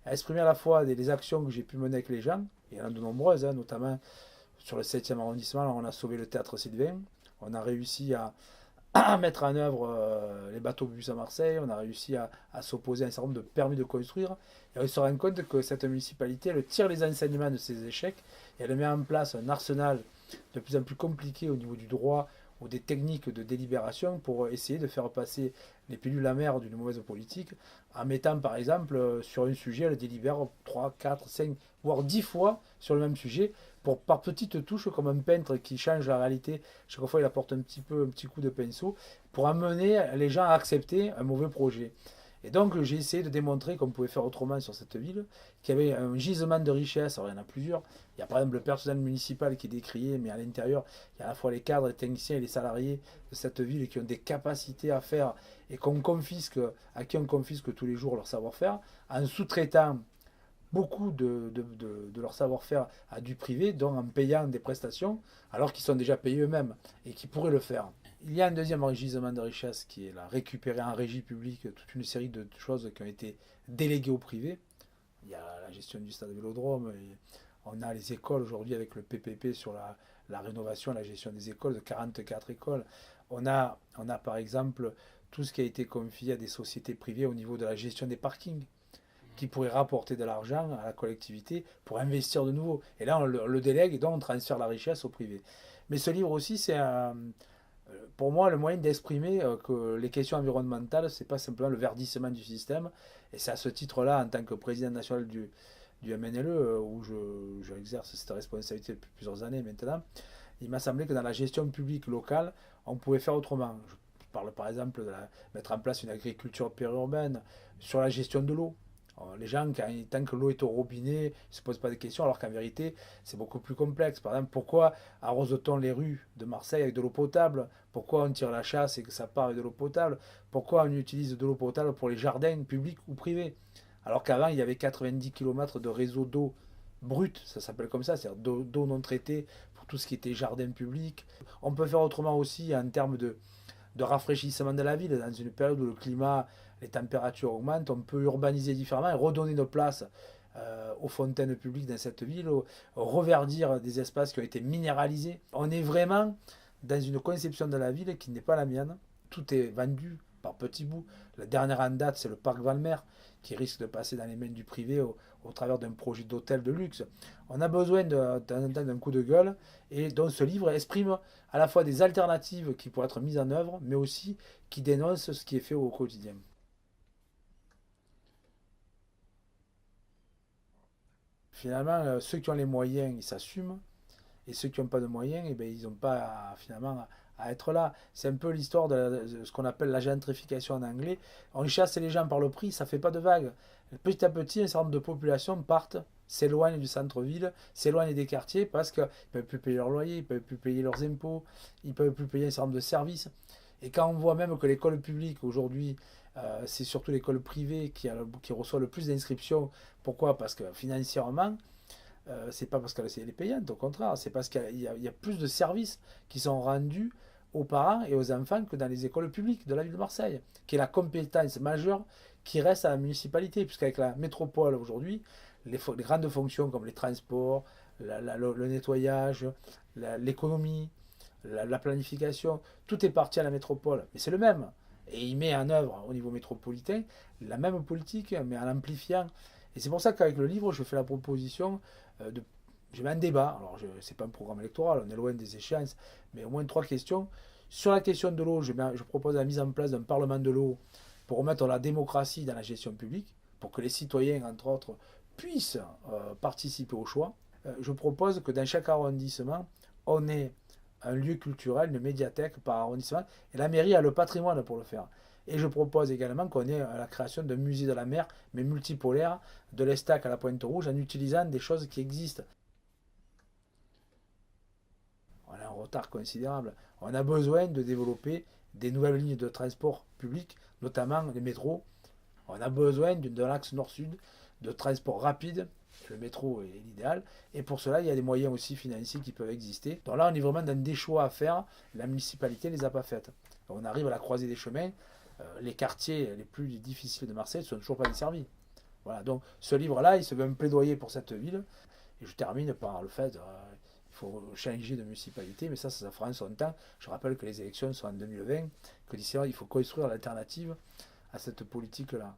à exprimer à la fois les actions que j'ai pu mener avec les gens, et il y en a de nombreuses, hein, notamment sur le 7e arrondissement, on a sauvé le théâtre Sylvain, on a réussi à mettre en œuvre les bateaux-bus à Marseille, on a réussi à s'opposer à un certain nombre de permis de construire, et on se rend compte que cette municipalité, elle tire les enseignements de ses échecs, et elle met en place un arsenal de plus en plus compliqué au niveau du droit ou des techniques de délibération pour essayer de faire passer les pilules amères d'une mauvaise politique, en mettant par exemple sur un sujet, elle délibère 3, 4, 5, voire 10 fois sur le même sujet, par petites touches, comme un peintre qui change la réalité. Chaque fois, il apporte un petit coup de pinceau pour amener les gens à accepter un mauvais projet. Et donc, j'ai essayé de démontrer qu'on pouvait faire autrement sur cette ville, qu'il y avait un gisement de richesse. Alors, il y en a plusieurs. Il y a par exemple le personnel municipal qui est décrié, mais à l'intérieur, il y a à la fois les cadres, les techniciens et les salariés de cette ville qui ont des capacités à faire et à qui on confisque tous les jours leur savoir-faire, en sous-traitant beaucoup de leur savoir-faire à du privé, donc en payant des prestations, alors qu'ils sont déjà payés eux-mêmes et qui pourraient le faire. Il y a un deuxième enrichissement de richesse qui est la récupérer en régie publique toute une série de choses qui ont été déléguées au privé. Il y a la gestion du stade Vélodrome, et on a les écoles aujourd'hui avec le PPP sur la rénovation, la gestion des écoles, de 44 écoles. On a par exemple tout ce qui a été confié à des sociétés privées au niveau de la gestion des parkings qui pourrait rapporter de l'argent à la collectivité pour investir de nouveau. Et là, on le délègue et donc on transfère la richesse au privé. Mais ce livre aussi, c'est pour moi le moyen d'exprimer que les questions environnementales, c'est pas simplement le verdissement du système. Et c'est à ce titre-là, en tant que président national du MNLE, où j'exerce cette responsabilité depuis plusieurs années maintenant, il m'a semblé que dans la gestion publique locale, on pouvait faire autrement. Je parle par exemple de mettre en place une agriculture périurbaine, sur la gestion de l'eau. Les gens, tant que l'eau est au robinet, ne se posent pas de questions, alors qu'en vérité, c'est beaucoup plus complexe. Par exemple, pourquoi arrose-t-on les rues de Marseille avec de l'eau potable? Pourquoi on tire la chasse et que ça part avec de l'eau potable? Pourquoi on utilise de l'eau potable pour les jardins publics ou privés? Alors qu'avant, il y avait 90 km de réseau d'eau brute, ça s'appelle comme ça, c'est-à-dire d'eau non traitée pour tout ce qui était jardin public. On peut faire autrement aussi en termes de rafraîchissement de la ville. Dans une période où le climat, les températures augmentent, on peut urbaniser différemment et redonner de place aux fontaines publiques dans cette ville, reverdir des espaces qui ont été minéralisés. On est vraiment dans une conception de la ville qui n'est pas la mienne. Tout est vendu par petits bouts. La dernière en date, c'est le parc Valmer, qui risque de passer dans les mains du privé au travers d'un projet d'hôtel de luxe. On a besoin d'un coup de gueule, et donc ce livre exprime à la fois des alternatives qui pourraient être mises en œuvre, mais aussi qui dénoncent ce qui est fait au quotidien. Finalement, ceux qui ont les moyens, ils s'assument, et ceux qui n'ont pas de moyens, eh ben, ils n'ont pas finalement à être là. C'est un peu l'histoire de ce qu'on appelle la gentrification en anglais. On chasse les gens par le prix, ça ne fait pas de vague. Petit à petit, un certain nombre de populations partent, s'éloignent du centre-ville, s'éloignent des quartiers parce qu'ils ne peuvent plus payer leur loyer, ils ne peuvent plus payer leurs impôts, ils ne peuvent plus payer un certain nombre de services. Et quand on voit même que l'école publique aujourd'hui, c'est surtout l'école privée qui reçoit le plus d'inscriptions. Pourquoi? Parce que financièrement, c'est pas parce qu'elle est payante, au contraire, c'est parce qu'il y a plus de services qui sont rendus aux parents et aux enfants que dans les écoles publiques de la ville de Marseille, qui est la compétence majeure qui reste à la municipalité, puisqu'avec la métropole aujourd'hui, les grandes fonctions comme les transports, le nettoyage, l'économie, la planification, tout est parti à la métropole. Mais c'est le même. Et il met en œuvre au niveau métropolitain la même politique, mais en amplifiant. Et c'est pour ça qu'avec le livre, je fais la proposition de. Je mets un débat. Alors, ce n'est pas un programme électoral, on est loin des échéances, mais au moins trois questions. Sur la question de l'eau, je propose la mise en place d'un parlement de l'eau pour remettre la démocratie dans la gestion publique, pour que les citoyens, entre autres, puissent participer au choix. Je propose que dans chaque arrondissement, on ait un lieu culturel, une médiathèque par arrondissement, et la mairie a le patrimoine pour le faire. Et je propose également qu'on ait la création d'un musée de la mer, mais multipolaire, de l'Estac à la Pointe-Rouge, en utilisant des choses qui existent. On a un retard considérable. On a besoin de développer des nouvelles lignes de transport public, notamment les métros. On a besoin d'un axe nord-sud de transport rapide. Le métro est l'idéal. Et pour cela, il y a des moyens aussi financiers qui peuvent exister. Donc là, on est vraiment dans des choix à faire. La municipalité ne les a pas faites. Donc on arrive à la croisée des chemins. Les quartiers les plus difficiles de Marseille ne sont toujours pas desservis. Voilà, donc ce livre-là, il se veut un plaidoyer pour cette ville. Et je termine par le fait il faut changer de municipalité, mais ça fera un son temps. Je rappelle que les élections sont en 2020, que d'ici là, il faut construire l'alternative à cette politique-là.